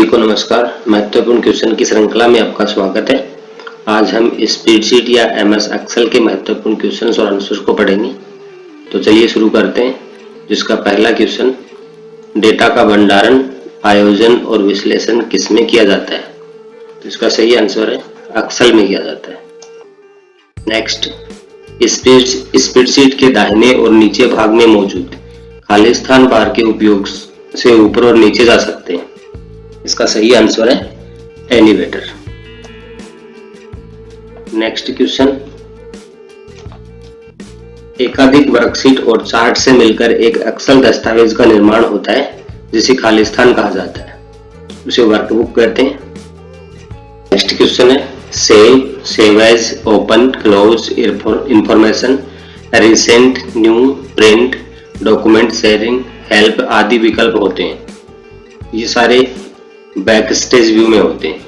सभी को नमस्कार। महत्वपूर्ण क्वेश्चन की श्रृंखला में आपका स्वागत है। आज हम स्प्रेडशीट या एमएस एक्सेल के महत्वपूर्ण क्वेश्चन और आंसर्स को पढ़ेंगे। तो चलिए शुरू करते हैं। जिसका पहला क्वेश्चन, डेटा का भंडारण, आयोजन और विश्लेषण किसमें किया जाता है? तो इसका सही आंसर है एक्सेल में किया जाता है। नेक्स्ट, स्प्रेडशीट के दाहिने और नीचे भाग में मौजूद खाली स्थान बार के उपयोग से ऊपर और नीचे जा सकते हैं। इसका सही आंसर है एलिवेटर। नेक्स्ट क्वेश्चन, एकाधिक वर्कशीट और चार्ट से मिलकर एक एक्सेल दस्तावेज का निर्माण होता है जिसे खालिस्तान कहा जाता है, उसे वर्कबुक कहते हैं। नेक्स्ट क्वेश्चन है, save as, open, close, information, recent, new, print, document sharing, help आदि विकल्प होते हैं। ये सारे बैक स्टेज व्यू में होते हैं।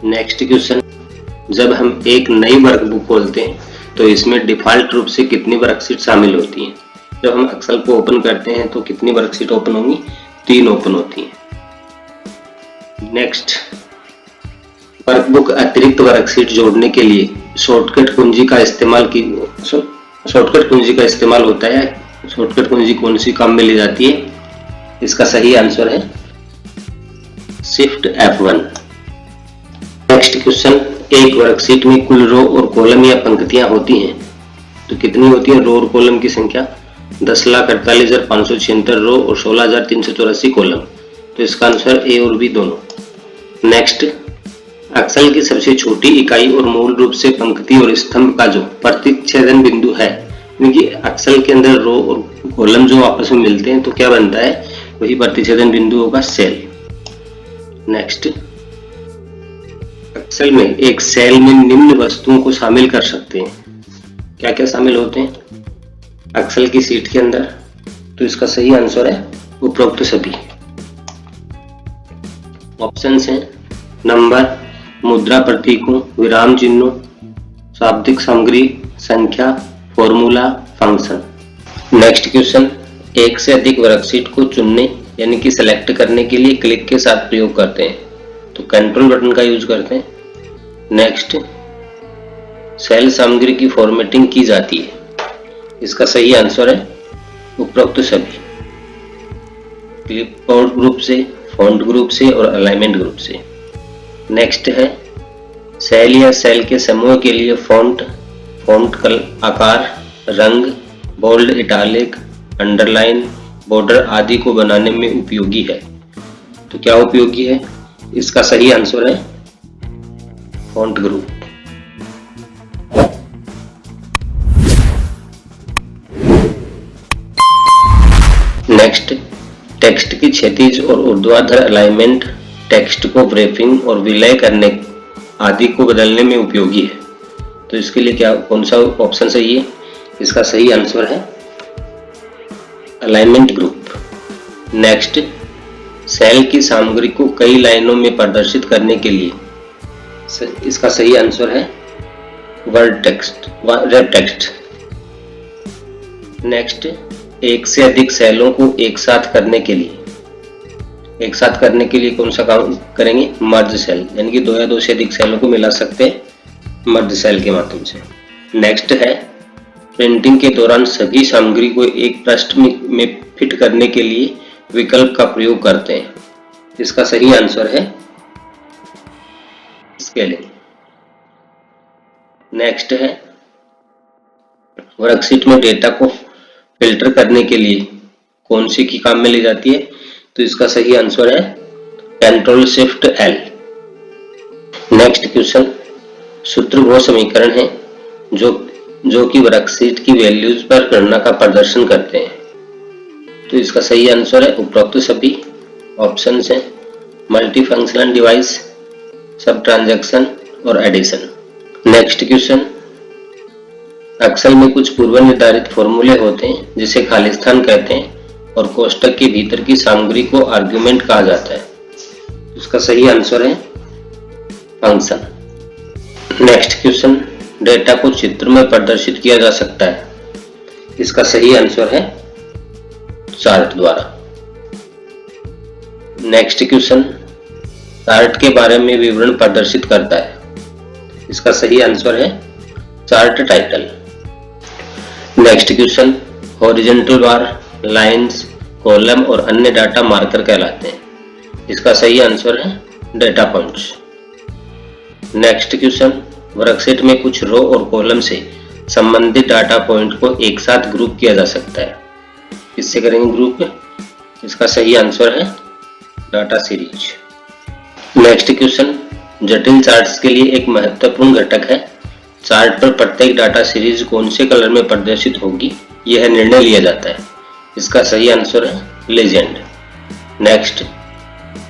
नेक्स्ट क्वेश्चन, जब हम एक नई वर्कबुक खोलते हैं तो इसमें डिफॉल्ट रूप से कितनी वर्कशीट शामिल होती हैं? जब हम एक्सेल को ओपन करते हैं तो कितनी वर्कशीट ओपन होंगी? 3 ओपन होती हैं। नेक्स्ट, वर्कबुक अतिरिक्त वर्कशीट जोड़ने के लिए शॉर्टकट कुंजी का इस्तेमाल होता है। शॉर्टकट कुंजी कौन सी काम में ली जाती है? इसका सही आंसर है शिफ्ट F1। नेक्स्ट क्वेश्चन, एक वर्कशीट में कुल रो और कॉलम या पंक्तियां होती हैं तो कितनी होती है? रो और कॉलम की संख्या 10,48,576 रो और 16,384 कॉलम। तो इसका आंसर ए और बी दोनों। नेक्स्ट, एक्सेल की सबसे छोटी इकाई और मूल रूप से पंक्ति और स्तंभ का जो प्रतिच्छेदन बिंदु है, क्योंकि एक्सेल के अंदर रो और कॉलम जो आपस में मिलते हैं तो क्या बनता है? वही प्रतिच्छेदन बिंदु होगा सेल। नेक्स्ट, एक्सेल में एक सेल में निम्न वस्तुओं को शामिल कर सकते हैं। क्या क्या शामिल होते हैं एक्सेल की शीट के अंदर? तो इसका सही आंसर है उपरोक्त सभी। ऑप्शंस हैं नंबर, मुद्रा प्रतीकों, विराम चिन्हों, शाब्दिक सामग्री, संख्या, फॉर्मूला, फंक्शन। नेक्स्ट क्वेश्चन, एक से अधिक वर्कशीट को चुनने यानी कि सेलेक्ट करने के लिए क्लिक के साथ प्रयोग करते हैं तो कंट्रोल बटन का यूज करते हैं। नेक्स्ट, सेल सामग्री की फॉर्मेटिंग की जाती है। इसका सही आंसर है उपरोक्त सभी। क्लिपबोर्ड ग्रुप से, फॉन्ट ग्रुप से और अलाइनमेंट ग्रुप से। नेक्स्ट है, सेल या सेल के समूह के लिए फॉन्ट आकार, रंग, बोल्ड, इटालिक, अंडरलाइन, बॉर्डर आदि को बनाने में उपयोगी है। तो क्या उपयोगी है? इसका सही आंसर है फॉन्ट ग्रुप। नेक्स्ट, टेक्स्ट की क्षैतिज और ऊर्ध्वाधर अलाइनमेंट, टेक्स्ट को व्रैपिंग और विलय करने आदि को बदलने में उपयोगी है। तो इसके लिए कौन सा ऑप्शन सही है? इसका सही आंसर है अलाइनमेंट ग्रुप। नेक्स्ट, सेल की सामग्री को कई लाइनों में प्रदर्शित करने के लिए इसका सही आंसर है रैप टेक्स्ट। नेक्स्ट, एक से अधिक सेलों को एक साथ करने के लिए कौन सा काम करेंगे? मर्ज सेल, यानी कि 2 या 2 से अधिक सेलों को मिला सकते हैं मर्ज सेल के माध्यम से। नेक्स्ट है, प्रिंटिंग के दौरान सभी सामग्री को एक पृष्ठ में फिट करने के लिए विकल्प का प्रयोग करते हैं। इसका सही आंसर है स्केलिंग। नेक्स्ट है, वर्कशीट में डेटा को फिल्टर करने के लिए कौन सी की काम में ली जाती है? तो इसका सही आंसर है control shift L। Next question, सूत्र वो समीकरण है जो कि वर्कशीट की वैल्यूज पर गणना का प्रदर्शन करते हैं। तो इसका सही आंसर है उपरोक्त सभी। ऑप्शंस हैं मल्टी फंक्शनल डिवाइस, सब ट्रांजैक्शन और एडिशन। नेक्स्ट क्वेश्चन, एक्सेल में कुछ पूर्व निर्धारित फॉर्मूले होते हैं जिसे खालिस्तान कहते हैं और कोष्ठक के भीतर की सामग्री को आर्गुमेंट कहा जाता है। इसका सही आंसर है फंक्शन। नेक्स्ट क्वेश्चन, डेटा को चित्र में प्रदर्शित किया जा सकता है। इसका सही आंसर है चार्ट द्वारा। नेक्स्ट क्वेश्चन, चार्ट के बारे में विवरण प्रदर्शित करता है। इसका सही आंसर है chart title. Next question, horizontal बार, लाइंस, कॉलम और अन्य डाटा मार्कर कहलाते हैं। इसका सही आंसर है data points. Next question, worksheet में कुछ रो और कॉलम से संबंधित डाटा पॉइंट को एक साथ ग्रुप किया जा सकता है। किससे करेंगे ग्रुप? इसका सही आंसर है डाटा सीरीज। नेक्स्ट क्वेश्चन, जटिल चार्ट्स के लिए एक महत्वपूर्ण घटक है। चार्ट पर प्रत्येक डाटा सीरीज कौन से कलर में प्रदर्शित होगी, यह निर्णय लिया जाता है। इसका सही आंसर है लेजेंड। नेक्स्ट,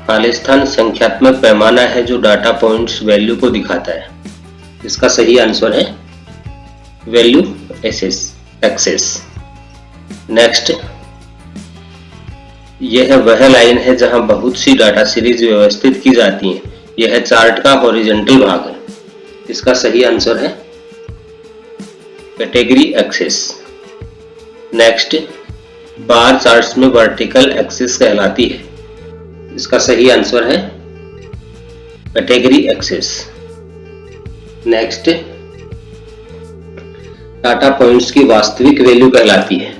खालिस्तान संख्यात्मक पैमाना है जो डाटा पॉइंट्स वैल्यू को दिखाता है। इसका सही आंसर है वैल्यू एक्सेस। नेक्स्ट, यह वह लाइन है जहां बहुत सी डाटा सीरीज व्यवस्थित की जाती हैं। यह चार्ट का हॉरिजॉन्टल भाग है। इसका सही आंसर है category axis. Next, bar charts में वर्टिकल एक्सिस कहलाती है। इसका सही आंसर है category axis. Next, data points की वास्तविक वैल्यू कहलाती है।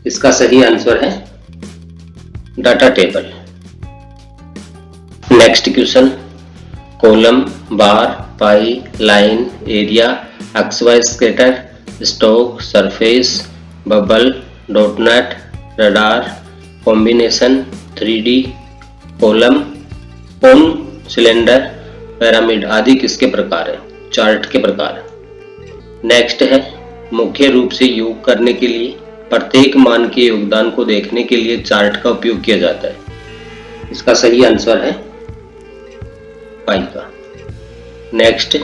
इसका सही आंसर है data table. Next question, column, bar, pie, line, area, XY scatter, stock, surface, bubble, doughnut, radar, combination, 3D, column, cone, cylinder, pyramid आदि किसके प्रकार है? चार्ट के प्रकार। नेक्स्ट है, मुख्य रूप से योग करने के लिए प्रत्येक मान के योगदान को देखने के लिए चार्ट का उपयोग किया जाता है। इसका सही आंसर है पाई का। नेक्स्ट,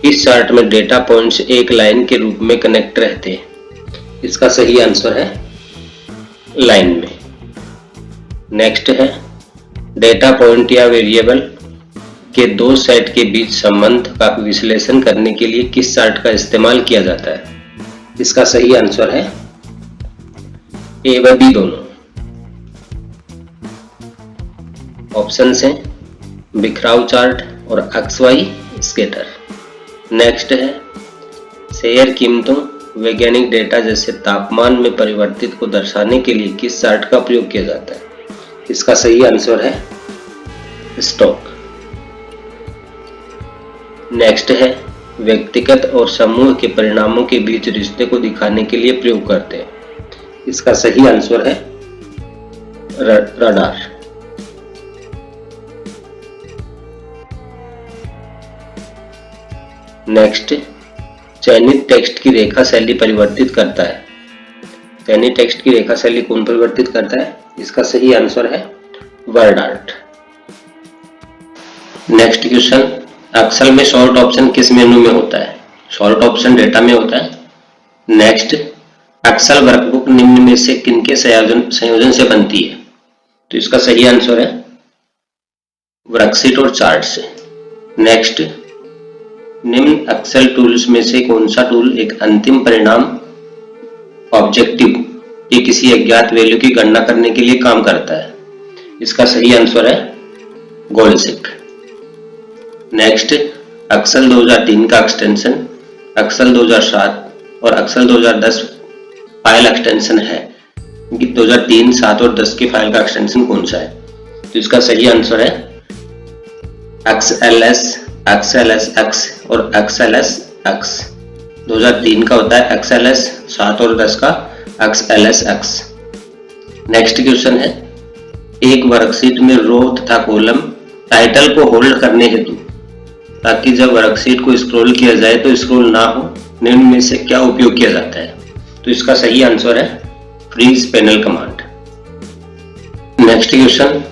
इस चार्ट में डेटा पॉइंट्स एक लाइन के रूप में कनेक्ट रहते हैं। इसका सही आंसर है लाइन में। नेक्स्ट है, डेटा पॉइंट या वेरिएबल के दो सेट के बीच संबंध का विश्लेषण करने के लिए किस चार्ट का इस्तेमाल किया जाता है? इसका सही आंसर है ए व बी दोनों। ऑप्शंस हैं बिखराव चार्ट और XY स्कैटर। नेक्स्ट है, शेयर कीमतों, वैज्ञानिक डेटा जैसे तापमान में परिवर्तित को दर्शाने के लिए किस चार्ट का प्रयोग किया जाता है? इसका सही आंसर है स्टॉक। नेक्स्ट है, व्यक्तिगत और समूह के परिणामों के बीच रिश्ते को दिखाने के लिए प्रयोग करते हैं। इसका सही आंसर है रडार। नेक्स्ट, चयनित टेक्स्ट की रेखा शैली परिवर्तित करता है। चयनित टेक्स्ट की रेखा शैली कौन परिवर्तित करता है? इसका सही आंसर है word art. Next question, Excel में सॉर्ट ऑप्शन किस मेनू में होता है? सॉर्ट ऑप्शन डेटा में होता है। नेक्स्ट, एक्सेल वर्कबुक निम्न में से किनके संयोजन से बनती है? तो इसका सही आंसर है वर्कशीट और चार्ट से। नेक्स्ट, निम्न एक्सेल टूल्स में से कौन सा टूल एक अंतिम परिणाम ऑब्जेक्टिव की किसी अज्ञात वैल्यू की गणना करने के लिए काम करता है? इसका सही आंसर है गोलसिक। नेक्स्ट, एक्सेल 2003 का एक्सटेंशन, एक्सेल 2007 और एक्सेल 2010 फाइल एक्सटेंशन है। 2003, 7 और 10 की फाइल का एक्सटेंशन कौन सा है? तो इसका सही आंसर है XLS, XLSX और XLSX। 2003 का होता है XLS, 7 और 10 का XLSX। नेक्स्ट क्वेश्चन है, एक वर्कशीट में रो तथा कॉलम टाइटल को होल्ड करने हेतु ताकि जब वर्कशीट को स्क्रॉल किया जाए तो स्क्रॉल ना हो, निम्न में से क्या उपयोग किया जाता है? तो इसका सही आंसर है freeze panel command. Next question,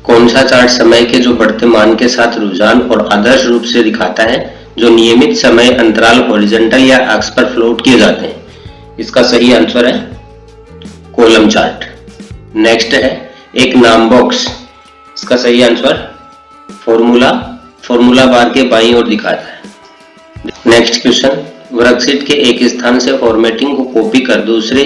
कौन सा चार्ट समय के जो बढ़ते मान के साथ रुझान और आदर्श रूप से दिखाता है जो नियमित समय अंतराल हॉरिजॉन्टल या एक्स पर फ्लोट किए जाते हैं? इसका सही आंसर है कॉलम चार्ट। नेक्स्ट है, एक नाम बॉक्स, इसका सही आंसर फॉर्मूला बार के बाईं ओर दिखाता है। नेक्स्ट क्वेश्चन, वर्कशीट के एक स्थान से फॉर्मेटिंग को कॉपी कर दूसरे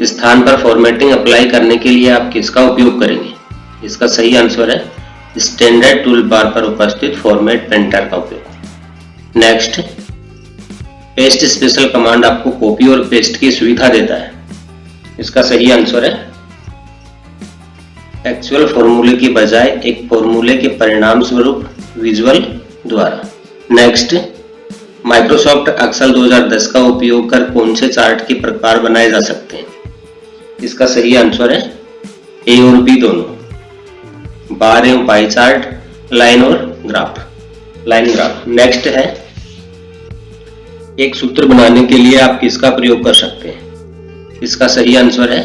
स्थान पर फॉर्मेटिंग अप्लाई करने के लिए आप किसका उपयोग करेंगे? इसका सही आंसर है स्टैंडर्ड टूल बार पर उपस्थित फॉर्मेट प्रिंटर का उपयोग। नेक्स्ट, पेस्ट स्पेशल कमांड आपको कॉपी और पेस्ट की सुविधा देता है। इसका सही आंसर है एक्चुअल फॉर्मूले की बजाय एक फॉर्मूले के परिणाम स्वरूप विजुअल द्वारा। नेक्स्ट, माइक्रोसॉफ्ट एक्सेल 2010 का उपयोग कर कौन से चार्ट के प्रकार बनाए जा सकते हैं? इसका सही आंसर है ए और बी दोनों, बार एवं पाई चार्ट, लाइन और ग्राफ, लाइन ग्राफ। नेक्स्ट है, एक सूत्र बनाने के लिए आप किसका प्रयोग कर सकते हैं? इसका सही आंसर है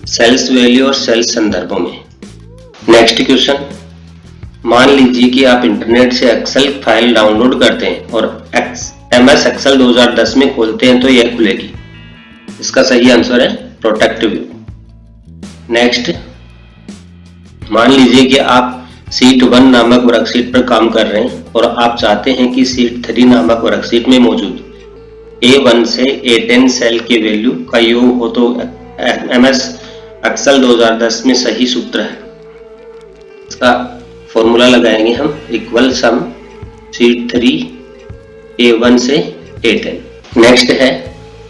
सेल्स वैल्यू और सेल्स संदर्भों में। नेक्स्ट क्वेश्चन, मान लीजिए कि आप इंटरनेट से एक्सेल फाइल डाउनलोड करते हैं और MS एक्सेल 2010 में खोलते हैं तो यह खुलेगी। इसका सही आंसर है प्रोटेक्ट व्यू। नेक्स्ट, मान लीजिए कि आप शीट 1 नामक वर्कशीट पर काम कर रहे हैं और आप चाहते हैं कि शीट 3 नामक वर्कशीट में मौजूद A1 से A10 सेल के वैल्यू का योग हो तो MS एक्सेल 2010 में सही सूत्र है। इसका फॉर्मूला लगाएंगे हम, इक्वल सम शीट 3 A1 से A10। नेक्स्ट है,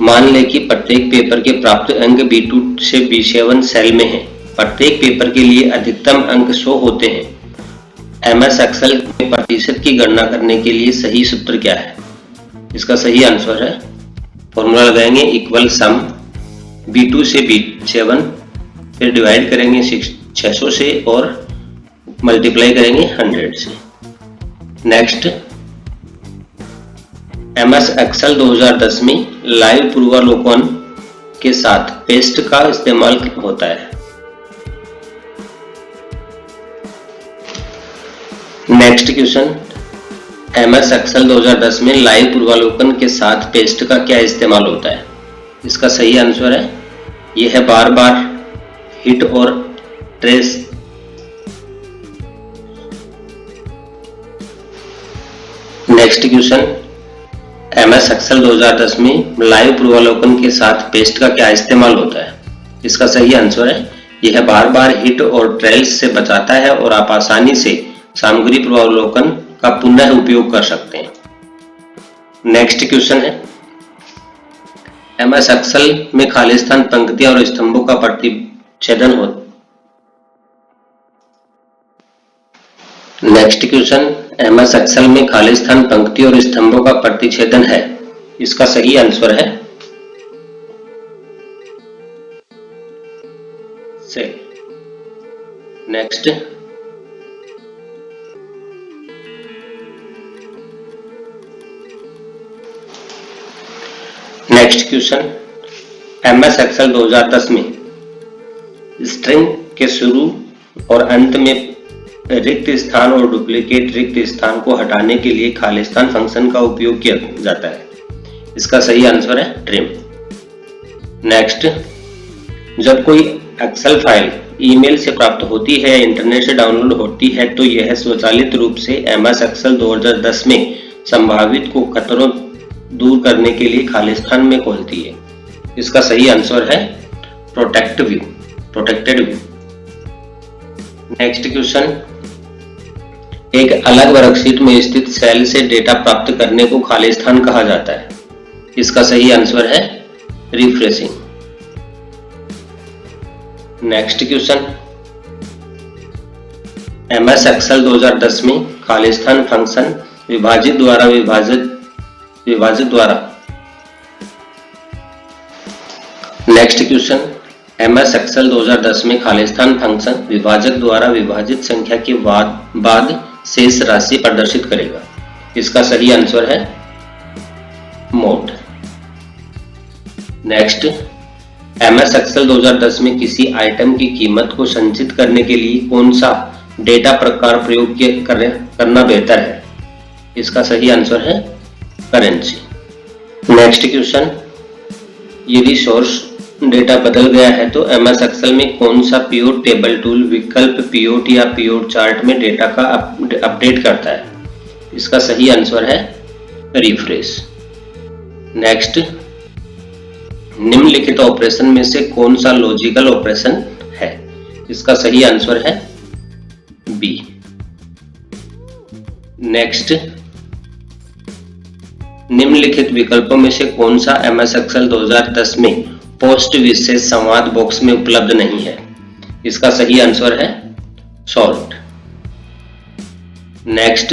मान लें कि प्रत्येक पेपर के प्राप्त अंक B2 से B7 सेल में हैं। प्रत्येक पेपर के लिए अधिकतम अंक 100 होते हैं। MS एक्सेल में प्रतिशत की गणना करने के लिए सही सूत्र क्या है? इसका सही आंसर है, फॉर्मूला लगाएंगे इक्वल सम B2 से B7, फिर डिवाइड करेंगे 600 से और मल्टीप्लाई करेंगे 100 से। नेक्स्ट, MS एक्सेल 2010 में लाइव पूर्वावलोकन के साथ पेस्ट का इस्तेमाल होता है। नेक्स्ट क्वेश्चन, MS एक्सेल 2010 में लाइव पूर्वावलोकन के साथ पेस्ट का क्या इस्तेमाल होता है? इसका सही आंसर है यह है बार बार हिट और trace. Next question, MS Excel 2010 में लाइव पूर्वावलोकन के साथ पेस्ट का क्या इस्तेमाल होता है? इसका सही आंसर है यह बार बार हिट और ट्रेल्स से बचाता है और आप आसानी से सामग्री पूर्वावलोकन का पुनः उपयोग कर सकते हैं। नेक्स्ट क्वेश्चन है, MS एक्सेल में खाली स्थान पंक्तियां और स्तंभों का प्रतिच्छेदन हो। नेक्स्ट क्वेश्चन, MS एक्सेल में खाली स्थान पंक्तियों और स्तंभों का प्रतिच्छेदन है। इसका सही आंसर है cell. Next, next question, MS Excel 2010 में स्ट्रिंग के शुरू और अंत में रिक्त स्थान और डुप्लीकेट रिक्त स्थान को हटाने के लिए खालिस्तान फंक्शन का उपयोग किया जाता है। इसका सही आंसर है ट्रिम। नेक्स्ट, जब कोई एक्सेल फाइल ईमेल से प्राप्त होती है या इंटरनेट से डाउनलोड होती है तो यह स्वचालित रूप से MS एक्सेल 2010 में संभावित को खतरों दूर करने के लिए खालिस्तान में खोलती है। इसका सही आंसर है प्रोटेक्टेड व्यू। नेक्स्ट क्वेश्चन, एक अलग वर्कशीट में स्थित सेल से डेटा प्राप्त करने को खालिस्तान कहा जाता है। इसका सही आंसर है refreshing. Next question, MS Excel 2010 में खालिस्तान फंक्शन विभाजित द्वारा। नेक्स्ट क्वेश्चन, MS एक्सेल 2010 में खालिस्तान फंक्शन विभाजक द्वारा विभाजित संख्या के बाद शेष राशि प्रदर्शित करेगा। इसका सही आंसर है मोड। नेक्स्ट, MS एक्सेल 2010 में किसी आइटम की कीमत को संचित करने के लिए कौन सा डेटा प्रकार प्रयोग करना बेहतर है? इसका सही आंसर है करेंसी। नेक्स्ट क्वेश्चन, यदि सोर्स डेटा बदल गया है तो MS एक्सेल में कौन सा पिवट टेबल टूल विकल्प पिवट या पिवट चार्ट में डेटा का अपडेट करता है? इसका सही आंसर है रिफ्रेश। नेक्स्ट, निम्नलिखित ऑपरेशन में से कौन सा लॉजिकल ऑपरेशन है? इसका सही आंसर है नेक्स्ट, निम्नलिखित विकल्पों में से कौन सा MS एक्सेल 2010 में पोस्ट विशेष संवाद बॉक्स में उपलब्ध नहीं है? इसका सही आंसर है सॉर्ट। नेक्स्ट,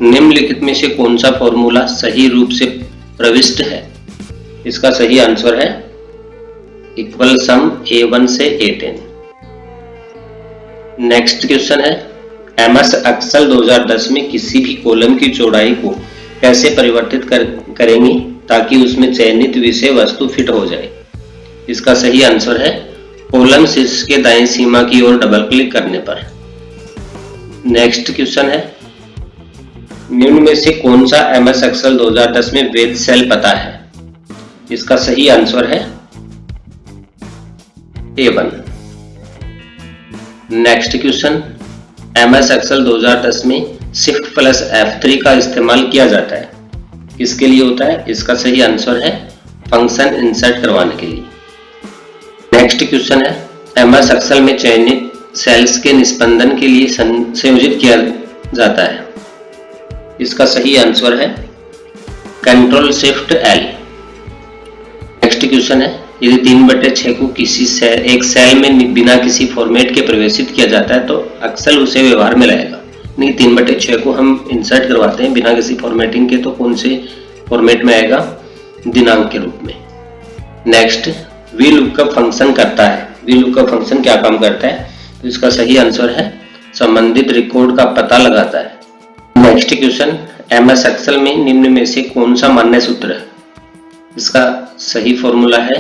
निम्नलिखित में से कौन सा फॉर्मूला सही रूप से प्रविष्ट है? इसका सही आंसर है इक्वल सम A1 से A10। नेक्स्ट क्वेश्चन है, MS एक्सेल 2010 में किसी भी कॉलम की चौड़ाई को कैसे परिवर्तित करेंगे ताकि उसमें चयनित विषय वस्तु फिट हो जाए? इसका सही आंसर है कॉलम शीर्ष के दाईं सीमा की ओर डबल क्लिक करने पर। नेक्स्ट क्वेश्चन है, निम्न में से कौन सा MS एक्सेल 2010 में वैध सेल पता है? इसका सही आंसर है A1। Next question, MS Excel 2010 में शिफ्ट प्लस F3 का इस्तेमाल किया जाता है, किसके लिए होता है? इसका सही आंसर है फंक्शन इंसर्ट करवाने के लिए। नेक्स्ट क्वेश्चन है, MS एक्सेल में चयनित सेल्स के निस्पंदन के लिए संयोजित किया जाता है, इसका सही आंसर है control shift L। Next question है, यदि 3/6 को किसी एक सेल में बिना किसी फॉर्मेट के प्रवेशित किया जाता है तो एक्सेल उसे व्यवहार में लाएगा। नहीं, 3/6 को हम इंसर्ट करवाते हैं बिना किसी फॉर्मेटिंग के, तो कौन से फॉर्मेट में आएगा? दिनांक के रूप में। नेक्स्ट, वी लुकअप फंक्शन करता है। वी लुकअप फंक्शन क्या काम करता है? तो इसका सही आंसर है संबंधित रिकॉर्ड का पता लगाता है। नेक्स्ट क्वेश्चन, MS एक्सेल में निम्न में से कौन सा मान्य सूत्र है? इसका सही फॉर्मूला है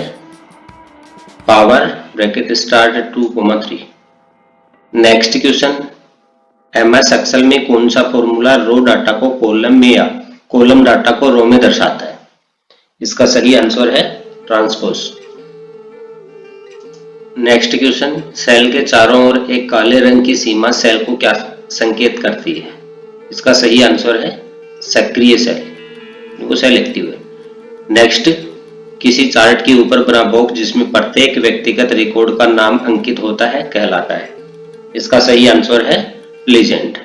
power bracket start 2,3। Next question, MS Excel में कौन सा फॉर्मूला रो डाटा को कॉलम में या कॉलम डाटा को रो में दर्शाता है? इसका सही आंसर है ट्रांसपोज। नेक्स्ट क्वेश्चन, सेल के चारों ओर एक काले रंग की सीमा सेल को क्या संकेत करती है? इसका सही आंसर है सक्रिय सेल, वो सेल एक्टिव है। नेक्स्ट, किसी चार्ट के ऊपर बना बॉक्स जिसमें प्रत्येक व्यक्तिगत रिकॉर्ड का नाम अंकित होता है कहलाता है, इसका सही आंसर है लीजेंड।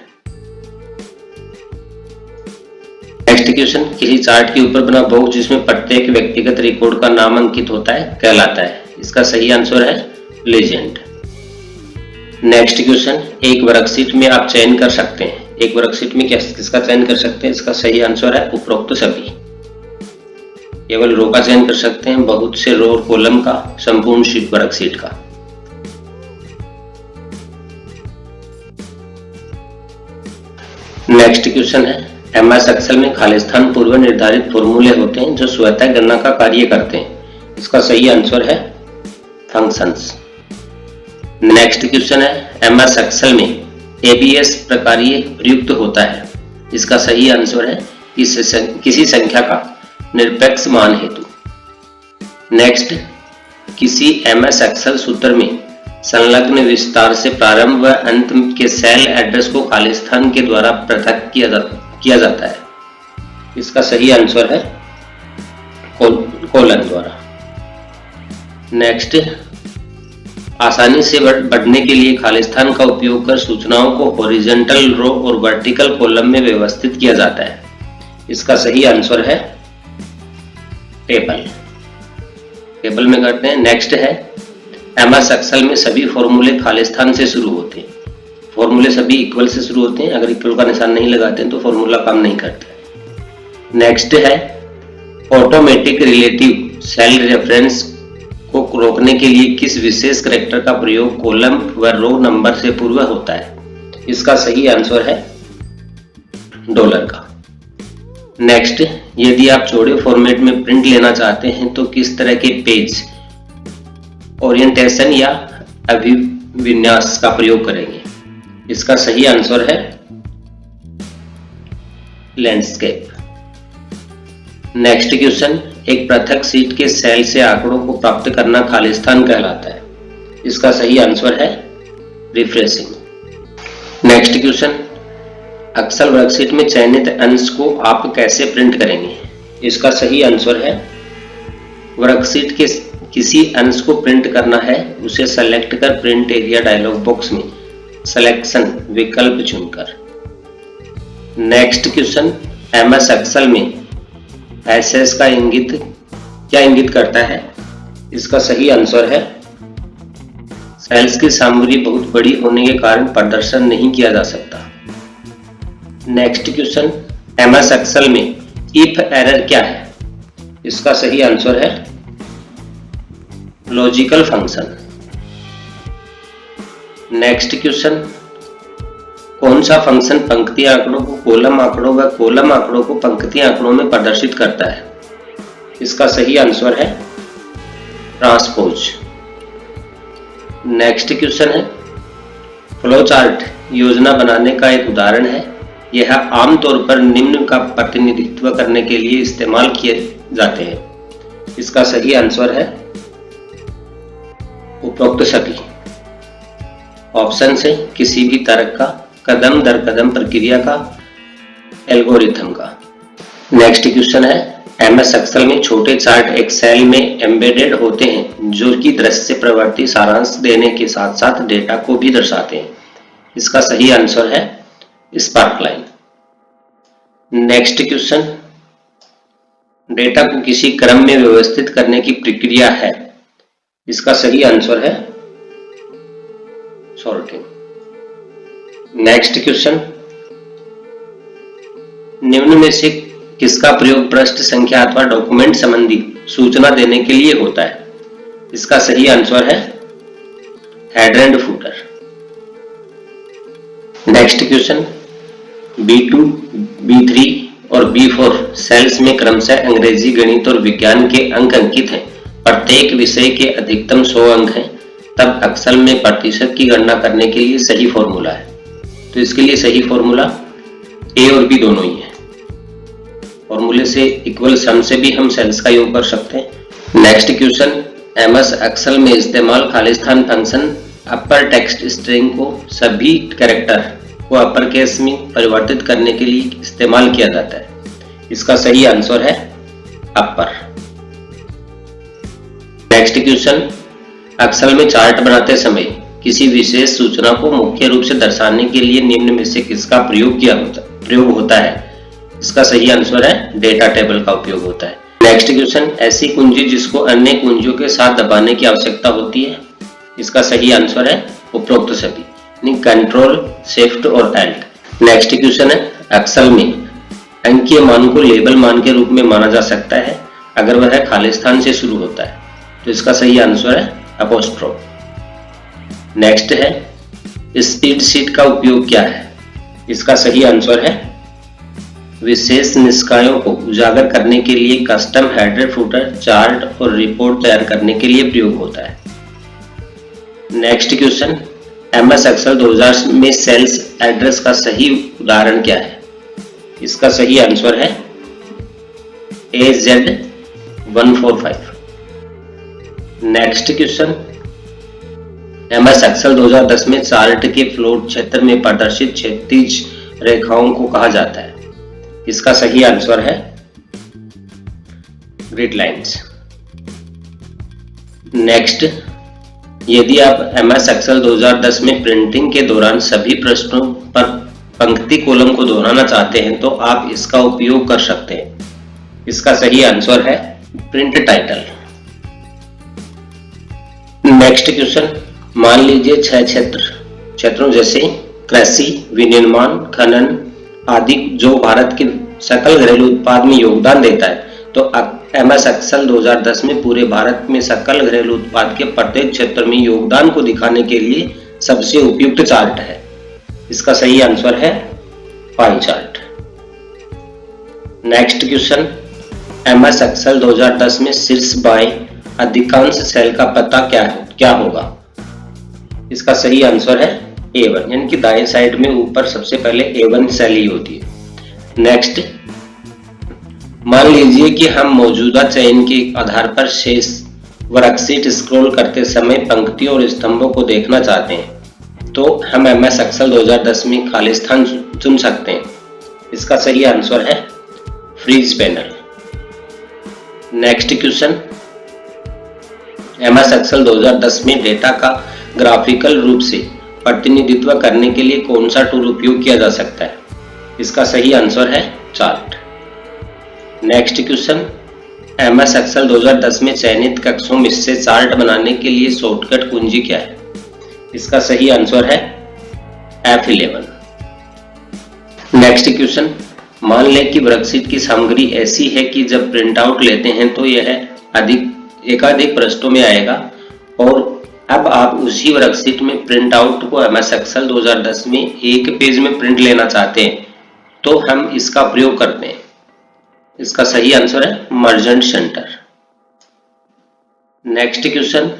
नेक्स्ट क्वेश्चन, किसी चार्ट के ऊपर बना बॉक्स जिसमें प्रत्येक व्यक्तिगत रिकॉर्ड का नाम अंकित होता है कहलाता है, इसका सही आंसर है लीजेंड। नेक्स्ट क्वेश्चन, एक वर्कशीट में आप चयन कर सकते हैं। एक वर्कशीट में किसका चयन कर सकते हैं? इसका सही आंसर है उपरोक्त सभी। केवल रो का चयन कर सकते हैं, बहुत से रो और कॉलम का, संपूर्ण वर्कशीट का। नेक्स्ट क्वेश्चन है, MS एक्सेल में खालिस्तान पूर्व निर्धारित फॉर्मूले होते हैं जो स्वतः गणना का कार्य करते हैं, इसका सही आंसर है फंक्शंस। नेक्स्ट क्वेश्चन है, MS एक्सेल में ABS प्रकार्य प्रयुक्त होता है, इसका सही आंसर है किसी संख्या का निरपेक्ष मान हेतु। नेक्स्ट, किसी MS एक्सेल सूत्र में संलग्न विस्तार से प्रारंभ व अंत के सेल एड्रेस को खालिस्तान के द्वारा पृथक किया जाता है, इसका सही आंसर है कोलन द्वारा। नेक्स्ट, आसानी से बढ़ने के लिए खालिस्तान का उपयोग कर सूचनाओं को हॉरिजॉन्टल रो और वर्टिकल कॉलम में व्यवस्थित किया जाता है, इसका सही आंसर है टेबल में करते हैं। नेक्स्ट है, MS एक्सेल में सभी फॉर्मूले खालिस्तान से शुरू होते हैं। फॉर्मूले सभी इक्वल से शुरू होते हैं, अगर इक्वल का निशान नहीं लगाते हैं तो फॉर्मूला काम नहीं करता। नेक्स्ट है, ऑटोमेटिक रिलेटिव सेल रेफरेंस को रोकने के लिए किस विशेष कैरेक्टर का प्रयोग कॉलम व रो नंबर से पूर्व होता है? इसका सही आंसर है डॉलर का। नेक्स्ट, यदि आप चौड़े फॉर्मेट में प्रिंट लेना चाहते हैं तो किस तरह के पेज ओरिएंटेशन या अभिविन्यास का प्रयोग करेंगे? इसका सही आंसर है लैंडस्केप। नेक्स्ट क्वेश्चन, एक पृथक शीट के सेल से आंकड़ों को प्राप्त करना खालिस्तान कहलाता है, इसका सही आंसर है refreshing. Next question, Excel worksheet में चयनित अंश को आप कैसे प्रिंट करेंगे? इसका सही आंसर है वर्कशीट के किसी अंश को प्रिंट करना है उसे सेलेक्ट कर प्रिंट एरिया डायलॉग बॉक्स में सिलेक्शन विकल्प चुनकर। नेक्स्ट क्वेश्चन, MS एक्सेल में SS का क्या इंगित करता है? इसका सही आंसर है सेल्स की सामग्री बहुत बड़ी होने के कारण प्रदर्शन नहीं किया जा सकता। नेक्स्ट क्वेश्चन, MS एक्सेल में इफ एरर क्या है? इसका सही आंसर है लॉजिकल फंक्शन। नेक्स्ट क्वेश्चन, कौन सा फंक्शन पंक्ति आंकड़ों को कॉलम आंकड़ों व कॉलम आंकड़ों को पंक्ति आंकड़ों में प्रदर्शित करता है? इसका सही आंसर है ट्रांसपोज। नेक्स्ट क्वेश्चन है, फ्लो चार्ट योजना बनाने का एक उदाहरण है। यह आमतौर पर निम्न का प्रतिनिधित्व करने के लिए इस्तेमाल किए जाते हैं। इसका सही आंसर है उपरोक्त सभी। ऑप्शन से किसी भी तर्क का, कदम दर कदम प्रक्रिया का, एल्गोरिथम का। नेक्स्ट क्वेश्चन है, MS एक्सेल में छोटे चार्ट एक्सेल में एम्बेडेड होते हैं जो कि दृश्य प्रवृत्ति सारांश देने के साथ साथ डेटा को भी दर्शाते हैं। इसका सही आंसर है स्पार्कलाइन। नेक्स्ट क्वेश्चन, डेटा को किसी क्रम में व्यवस्थित करने की प्रक्रिया है। इसका सही आंसर है सॉर्टिंग। नेक्स्ट क्वेश्चन, निम्न में से किसका प्रयोग पृष्ठ संख्या अथवा डॉक्यूमेंट संबंधी सूचना देने के लिए होता है? इसका सही आंसर है header and footer. Next question, B2, B3 और B4 सेल्स में क्रमशः अंग्रेजी, गणित और विज्ञान के अंक अंकित हैं। प्रत्येक विषय के अधिकतम 100 अंक हैं। तब एक्सेल में प्रतिशत की गणना करने के लिए सही फॉर्मूला है। तो इसके लिए सही फॉर्मूला A और B दोनों ही है। फॉर्मूले से इक्वल सम से भी हम सेल्स का योग कर सकते हैं। नेक्स्ट क्वेश्चन, MS एक्सेल में इस्तेमाल खालिस्तान फंक्शन अपर टेक्स्ट स्ट्रिंग को सभी कैरेक्टर को अपर केस में परिवर्तित करने के लिए इस्तेमाल किया जाता है। इसका सही आंसर है अपर। नेक्स्ट क्वेश्चन, एक्सेल में चार्ट बनाते समय किसी विशेष सूचना को मुख्य रूप से दर्शाने के लिए निम्न में से किसका प्रयोग होता है? इसका सही आंसर है डेटा टेबल का उपयोग होता है। नेक्स्ट क्वेश्चन, ऐसी कुंजी जिसको अन्य कुंजियों के साथ दबाने की आवश्यकता होती है। इसका सही आंसर है उपरोक्त सभी, कंट्रोल, शिफ्ट और एल्ट। नेक्स्ट क्वेश्चन है, एक्सेल में अंकीय मान को लेबल मान के रूप में माना जा सकता है अगर वह खालिस्तान से शुरू होता है। तो इसका सही आंसर है अपोस्ट्रोफ। नेक्स्ट है, स्प्रेड शीट का उपयोग क्या है? इसका सही आंसर है विशेष निष्कायों को उजागर करने के लिए कस्टम हेडर, फुटर, चार्ट और रिपोर्ट तैयार करने के लिए प्रयोग होता है। नेक्स्ट क्वेश्चन, MS एक्सेल 2000 में सेल्स एड्रेस का सही उदाहरण क्या है? इसका सही आंसर है AZ145। Next question, MS Excel 2010 में चार्ट के फ्लोट क्षेत्र में प्रदर्शित क्षैतिज रेखाओं को कहा जाता है। इसका सही आंसर है ग्रिड लाइंस। नेक्स्ट, यदि आप MS एक्सेल 2010 में प्रिंटिंग के दौरान सभी पृष्ठों पर पंक्ति कॉलम को दोहराना चाहते हैं तो आप इसका उपयोग कर सकते हैं। इसका सही आंसर है प्रिंट टाइटल। नेक्स्ट क्वेश्चन, मान लीजिए 6 क्षेत्रों जैसे कृषि, विनिर्माण, खनन आदि जो भारत के सकल घरेलू उत्पाद में योगदान देता है, तो MS एक्सेल 2010 में पूरे भारत में सकल घरेलू उत्पाद के प्रत्येक क्षेत्र में योगदान को दिखाने के लिए सबसे उपयुक्त चार्ट है। इसका सही आंसर है pie chart. Next question, MS Excel 2010 में शीर्ष बाएं अधिकांश सेल का पता क्या होगा? इसका सही आंसर है A1, यानी कि दाएं साइड में ऊपर सबसे पहले A1 सेल ही होती है। नेक्स्ट, मान लीजिए कि हम मौजूदा चयन के आधार पर शेष वर्कशीट स्क्रॉल करते समय पंक्तियों और स्तंभों को देखना चाहते हैं, तो हम MS एक्सेल 2010 में खालिस्तान चुन सकते हैं। इसका सही आंसर है freeze panel. Next question, MS Excel 2010 में डेटा का ग्राफिकल रूप से प्रतिनिधित्व करने के लिए कौन सा टूल उपयोग किया जा सकता है? इसका सही आंसर है chart. Next question, MS Excel 2010 में चयनित कक्षों में से चार्ट बनाने के लिए शॉर्टकट कुंजी क्या है? इसका सही आंसर है F11। नेक्स्ट क्वेश्चन, मान लें कि वर्कशीट की सामग्री ऐसी है कि जब प्रिंट आउट लेते हैं तो यह एकाधिक पृष्ठों में आएगा, और अब आप उसी वर्कशीट में प्रिंट आउट को MS एक्सेल 2010 में एक पेज में प्रिंट लेना चाहते हैं तो हम इसका प्रयोग करते हैं। इसका सही आंसर है merge and centre. Next question,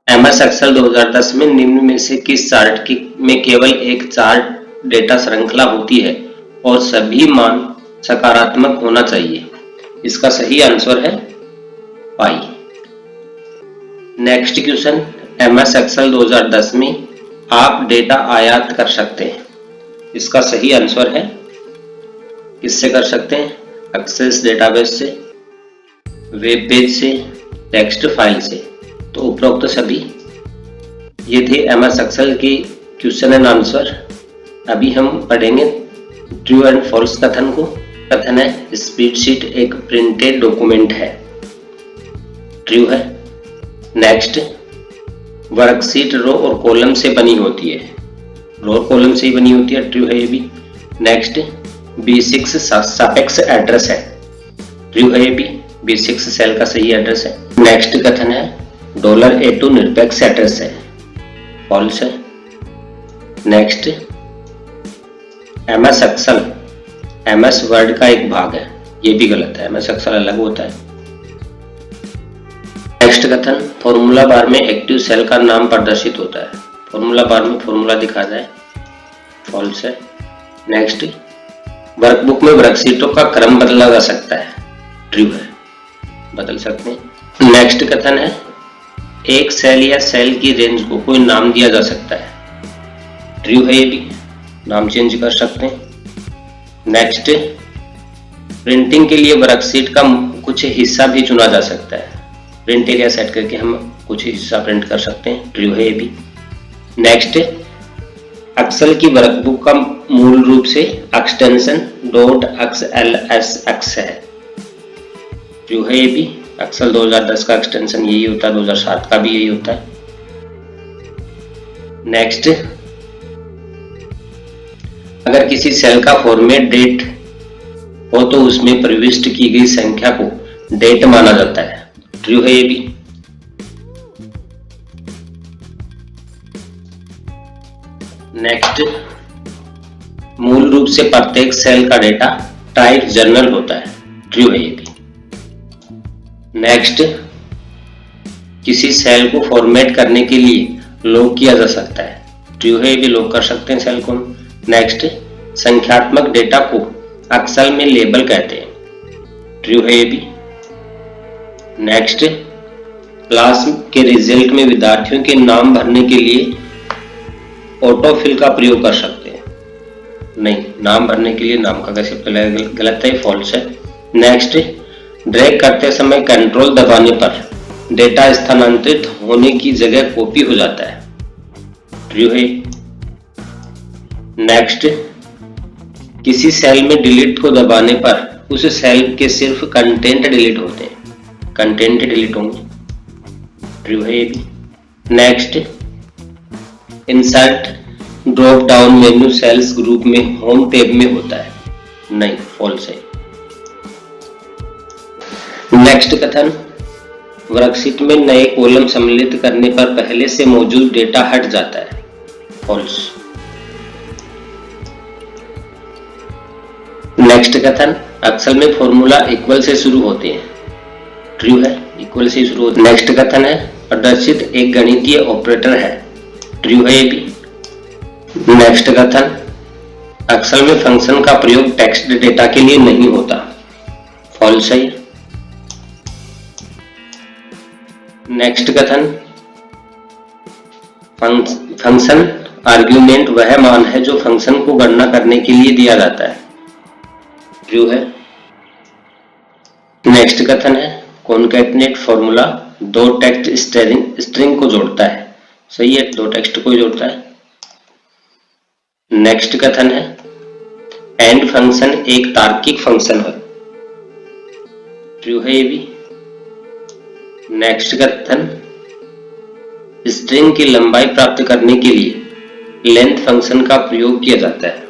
MS Excel 2010 में निम्न में से किस चार्ट में केवल एक चार्ट डेटा श्रृंखला होती है और सभी मान सकारात्मक होना चाहिए? इसका सही आंसर है पाई। नेक्स्ट क्वेश्चन, MS एक्सेल 2010 में आप डेटा आयात कर सकते हैं। इसका सही आंसर है, किससे कर सकते हैं? एक्सेस डेटाबेस से, वेब पेज से, टेक्स्ट फाइल से। तो उपरोक्त सभी ये थे MS एक्सेल की क्वेश्चन एंड आंसर। अभी हम पढ़ेंगे ट्रू एंड फॉल्स कथन को। कथन है, स्प्रेडशीट एक प्रिंटेड डॉक्यूमेंट है, ट्रू है। नेक्स्ट, वर्कशीट रो और कॉलम से बनी होती है, रो और कॉलम से ही बनी होती है, ट्रू है ये भी। नेक्स्ट, B6 सापेक्ष एड्रेस है, ट्रू है ये भी, B6 सेल का सही एड्रेस है। नेक्स्ट कथन है, $A2 निरपेक्ष एड्रेस है, फॉल्स है। Next, MS Excel MS Word का एक भाग है, ये भी गलत है, MS एक्सेल अलग होता है। नेक्स्ट कथन, फॉर्मूला बार में एक्टिव सेल का नाम प्रदर्शित होता है, फॉर्मूला बार में फॉर्मूला दिखा जाए, फॉल्स है। नेक्स्ट, वर्कबुक में वर्कशीटों का क्रम बदला जा सकता है, ट्रू है, बदल सकते हैं। नेक्स्ट कथन है, एक सेल या सेल की रेंज को कोई नाम दिया जा सकता है, ट्रू है ये भी, नाम चेंज कर सकते हैं। नेक्स्ट, प्रिंटिंग के लिए वर्कशीट का कुछ हिस्सा भी चुना जा सकता है, प्रिंट एरिया सेट करके हम कुछ हिस्सा प्रिंट कर सकते हैं, ट्रू है ये भी। नेक्स्ट, एक्सेल की वर्कबुक का मूल रूप से एक्सटेंशन .xlsx है, ट्रू है ये भी। एक्सेल 2010 का एक्सटेंशन यही होता है, 2007 का भी यही होता है। नेक्स्ट, अगर किसी सेल का फॉर्मेट डेट हो तो उसमें प्रविष्ट की गई संख्या को डेट माना जाता है, ट्रू है ये भी। नेक्स्ट, मूल रूप से प्रत्येक सेल का डेटा टाइप जर्नल होता है, ट्रू है ये भी। नेक्स्ट, किसी सेल को फॉर्मेट करने के लिए लॉक किया जा सकता है, ट्रू है ये भी, लॉक कर सकते हैं सेल को। नेक्स्ट, संख्यात्मक डेटा को एक्सेल में लेबल कहते हैं, ट्रू है ये भी। नेक्स्ट, क्लास के रिजल्ट में विद्यार्थियों के नाम भरने के लिए ऑटोफिल का प्रयोग कर सकते हैं, नहीं, नाम भरने के लिए नाम का कैसे गलत है, फॉल्स है। नेक्स्ट, ड्रैग करते समय कंट्रोल दबाने पर डेटा स्थानांतरित होने की जगह कॉपी हो जाता है, ट्रू है। नेक्स्ट, किसी सेल में डिलीट को दबाने पर उस सेल के सिर्फ कंटेंट डिलीट होते हैं, कंटेंट डिलीट होंगे, ट्रू है ये भी। Next, insert drop down menu cells group में होम टैब में होता है, नहीं, फॉल्स है। नेक्स्ट कथन, वर्कशीट में नए कॉलम सम्मिलित करने पर पहले से मौजूद डेटा हट जाता है, फॉल्स। नेक्स्ट कथन, एक्सेल में फॉर्मूला इक्वल से शुरू होते हैं, ट्रू है, इक्वल से शुरू होते हैं। नेक्स्ट कथन है, प्रदर्शित एक गणितीय ऑपरेटर है, ट्रू है ये भी। नेक्स्ट कथन, एक्सेल में फंक्शन का प्रयोग टेक्स्ट डेटा के लिए नहीं होता, फॉल्स है। नेक्स्ट कथन, फंक्शन आर्ग्यूमेंट वह मान है जो फंक्शन को गणना करने के लिए दिया जाता है, ट्रू है। नेक्स्ट कथन है, कॉन्कैटिनेट फॉर्मूला दो टेक्स्ट स्ट्रिंग को जोड़ता है, सही है, दो टेक्स्ट को जोड़ता है। नेक्स्ट कथन है, एंड फंक्शन एक तार्किक फंक्शन है। ट्रू है ये भी। नेक्स्ट कथन, स्ट्रिंग की लंबाई प्राप्त करने के लिए लेंथ फंक्शन का प्रयोग किया जाता है।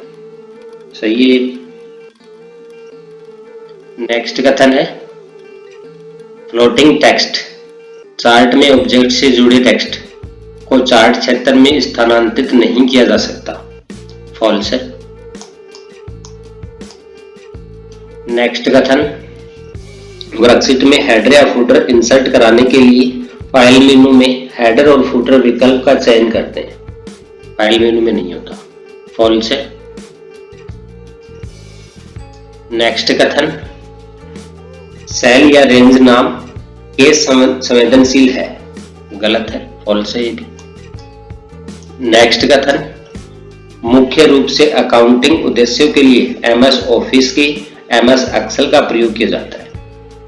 सही है। नेक्स्ट कथन है, फ्लोटिंग टेक्स्ट, चार्ट में ऑब्जेक्ट से जुड़े टेक्स्ट को चार्ट क्षेत्र में स्थानांतरित नहीं किया जा सकता। फॉल्स है। नेक्स्ट कथन, वर्कशीट में हेडर या फुटर इंसर्ट कराने के लिए फाइल मेनू में हेडर और फुटर विकल्प का चयन करते हैं, फाइल मेनू में नहीं होता। फॉल्स है। नेक्स्ट कथन, सेल या रेंज नाम केस संवेदनशील है। गलत है। फॉल्स है ये भी। नेक्स्ट कथन, मुख्य रूप से अकाउंटिंग उद्देश्यों के लिए एमएस ऑफिस की एमएस एक्सेल का प्रयोग किया जाता है।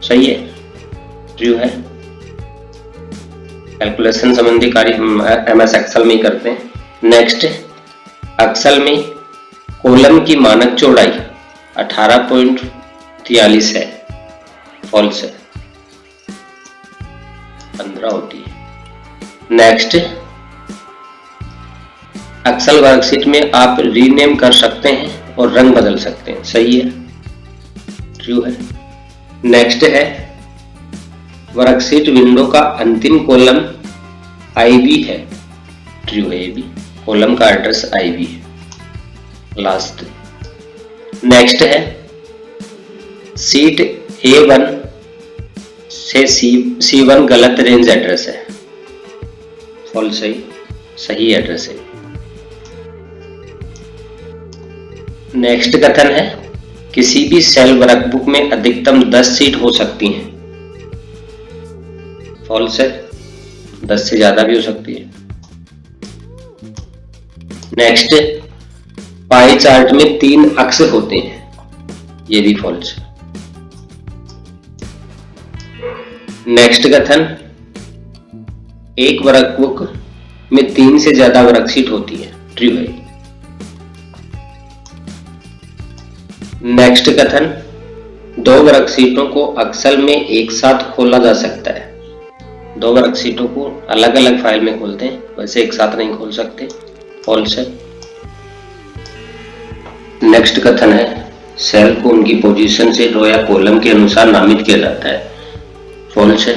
सही है। ट्रू है। कैलकुलेशन संबंधी कार्य हम एमएस एक्सेल में ही करते हैं। नेक्स्ट, एक्सेल में कॉलम की मानक चौड़ाई 18.43 है। फॉल्स है। 15 होती है। नेक्स्ट, एक्सेल वर्कशीट में आप रीनेम कर सकते हैं और रंग बदल सकते हैं। सही है। ट्रू है। नेक्स्ट है, वर्कशीट विंडो का अंतिम कॉलम आईवी है। ट्रू है ये भी। कॉलम का एड्रेस आईवी है लास्ट। नेक्स्ट है, सीट A1 से C1 गलत रेंज एड्रेस है। फॉल्स है। सही एड्रेस है। नेक्स्ट कथन है, किसी भी सेल वर्कबुक में अधिकतम 10 सीट हो सकती हैं। फॉल्स है। 10 से ज्यादा भी हो सकती है। नेक्स्ट, पाई चार्ट में 3 अक्ष होते हैं। ये भी फॉल्स है। नेक्स्ट कथन, एक वर्कबुक में 3 से ज्यादा वर्कशीट होती है। ट्रू है। नेक्स्ट कथन, 2 वर्कशीटों को एक्सेल में एक साथ खोला जा सकता है। 2 वर्कशीटों को अलग अलग फाइल में खोलते हैं, वैसे एक साथ नहीं खोल सकते। फॉल्स है। नेक्स्ट कथन है, सेल को उनकी पोजीशन से रो या कॉलम के अनुसार नामित किया जाता है। फॉल्स है।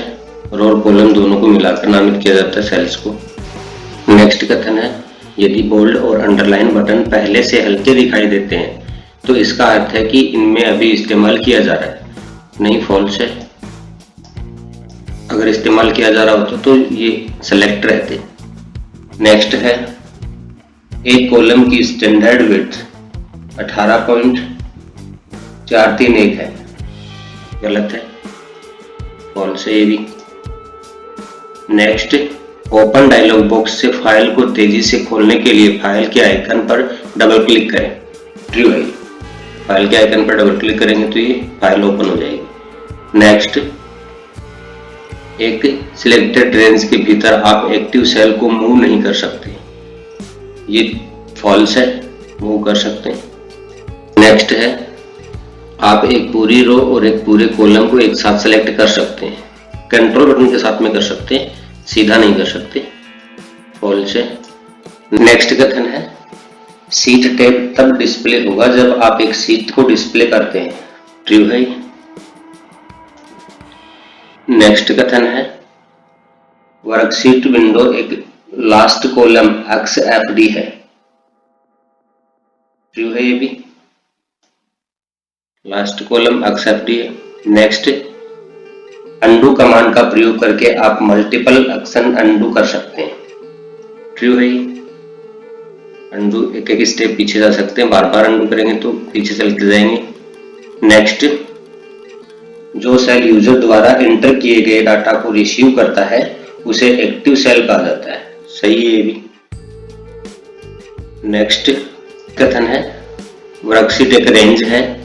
रो और कॉलम दोनों को मिलाकर नामित किया जाता है सेल्स को। नेक्स्ट कथन है, यदि बोल्ड और अंडरलाइन बटन पहले से हल्के दिखाई देते हैं तो इसका अर्थ है कि इनमें अभी इस्तेमाल किया जा रहा है। नहीं। फॉल्स है। अगर इस्तेमाल किया जा रहा होता तो ये सेलेक्ट रहते। नेक्स्ट है, एक कॉलम की स्टैंडर्ड विड्थ 18.431 है। गलत है। फॉल्स है ये भी। नेक्स्ट, ओपन डायलॉग बॉक्स से फाइल को तेजी से खोलने के लिए फाइल के आइकन पर डबल क्लिक करें। ट्रू है। फाइल के आइकन पर डबल क्लिक करेंगे तो ये फाइल ओपन हो जाएगी। नेक्स्ट, एक सिलेक्टेड रेंज के भीतर आप एक्टिव सेल को मूव नहीं कर सकते। ये फॉल्स है। मूव कर सकते हैं। नेक्स्ट है, आप एक पूरी रो और एक पूरे कॉलम को एक साथ सेलेक्ट कर सकते हैं। कंट्रोल बटन के साथ में कर सकते हैं, सीधा नहीं कर सकते। फॉल्स है। नेक्स्ट कथन है, सीट टैब तब डिस्प्ले होगा जब आप एक सीट को डिस्प्ले करते हैं। ट्रू है। नेक्स्ट कथन है, वर्कशीट विंडो एक लास्ट कॉलम XFD है। ट्रू है ये भी। लास्ट कॉलम XFD है। नेक्स्ट, अंडू कमांड का प्रयोग करके आप मल्टीपल एक्शन अंडू कर सकते हैं। ट्रू है। अंडू एक एक स्टेप पीछे जा सकते हैं, बार बार अंडू करेंगे तो पीछे चलते जाएंगे। नेक्स्ट, जो सेल यूजर द्वारा एंटर किए गए डाटा को रिसीव करता है उसे एक्टिव सेल कहा जाता है। सही है ये भी। नेक्स्ट कथन है, वर्कशीट एक रेंज है।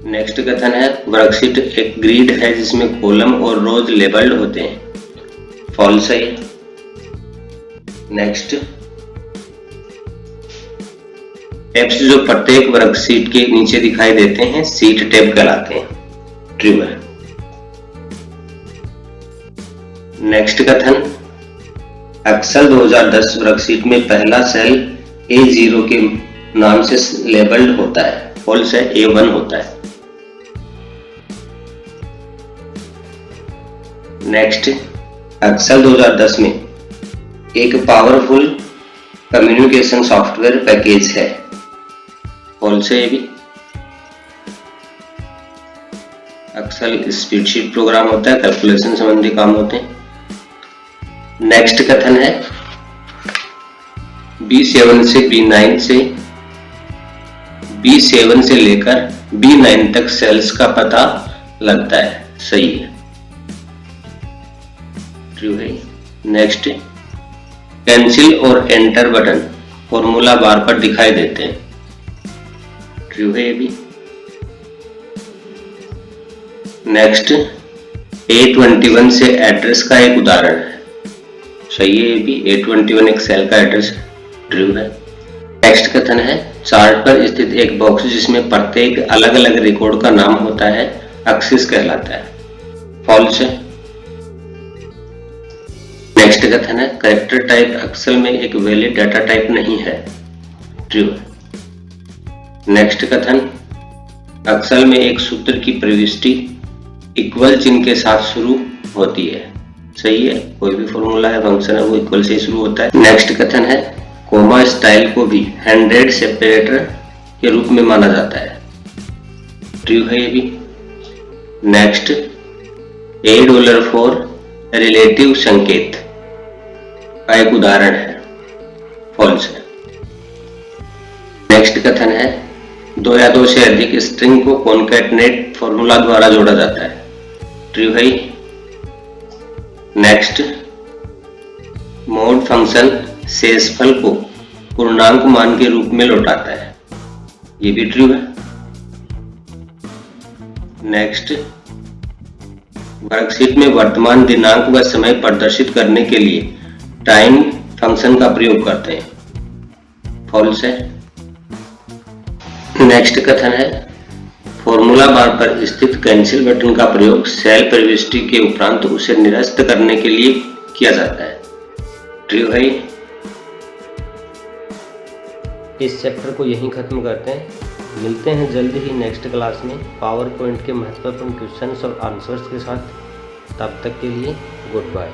नेक्स्ट कथन है, वर्कशीट एक ग्रिड है जिसमें कॉलम और रोज लेबल्ड होते हैं। फॉल्स है। नेक्स्ट, टैब्स जो प्रत्येक वर्कशीट के नीचे दिखाई देते हैं सीट टैब कहलाते हैं। ट्रू है। नेक्स्ट कथन, एक्सेल 2010 वर्कशीट में पहला सेल A0 के नाम से लेबल्ड होता है। फॉल्स है, A1 होता है। नेक्स्ट, एक्सेल 2010 में एक पावरफुल कम्युनिकेशन सॉफ्टवेयर पैकेज है। फॉल्स है ये भी। एक्सेल स्प्रेडशीट प्रोग्राम होता है, कैलकुलेशन संबंधी काम होते हैं। नेक्स्ट कथन है, B7 से लेकर B9 तक सेल्स का पता लगता है। सही है, ट्रू है। नेक्स्ट, कैंसिल और एंटर बटन फॉर्मूला बार पर दिखाई देते हैं। ट्रू है ये भी। नेक्स्ट, A21 से एड्रेस का एक उदाहरण है। सही है ये भी। A21 एक सेल का एड्रेस है। ट्रू है। नेक्स्ट कथन है, चार्ट पर स्थित एक बॉक्स जिसमें प्रत्येक अलग अलग रिकॉर्ड का नाम होता है एक्सिस कहलाता है। फॉल्स है। नेक्स्ट कथन है, कैरेक्टर टाइप एक्सेल में एक वैलिड डाटा टाइप नहीं है। ट्रू है। नेक्स्ट कथन, एक्सेल में एक सूत्र की प्रविष्टि इक्वल चिन्ह के साथ शुरू होती है। सही है, कोई भी फॉर्मूला है, फंक्शन है, वो इक्वल से ही शुरू होता है। नेक्स्ट कथन है, कोमा स्टाइल को भी 100 सेपरेटर के रूप में माना जाता है। ट्रू है ये भी। नेक्स्ट, $4 रिलेटिव संकेत का एक उदाहरण है। फॉल्स है। नेक्स्ट कथन है, 2 या 2 से अधिक स्ट्रिंग को कॉन्कैटनेट फॉर्मूला द्वारा जोड़ा जाता है। ट्रू है। नेक्स्ट, मोड फंक्शन शेषफल को पूर्णांक मान के रूप में लौटाता है। ये भी ट्रू है। नेक्स्ट, वर्कशीट में वर्तमान दिनांक व समय प्रदर्शित करने के लिए टाइम फंक्शन का प्रयोग करते हैं। फॉल्स है। नेक्स्ट कथन है, फॉर्मूला बार पर स्थित कैंसिल बटन का प्रयोग सेल प्रविष्टि के उपरांत उसे निरस्त करने के लिए किया जाता है। ट्रू है। इस चैप्टर को यहीं खत्म करते हैं। मिलते हैं जल्दी ही नेक्स्ट क्लास में पावर पॉइंट के महत्वपूर्ण क्वेश्चंस और आंसर्स के साथ। तब तक के लिए गुड बाय।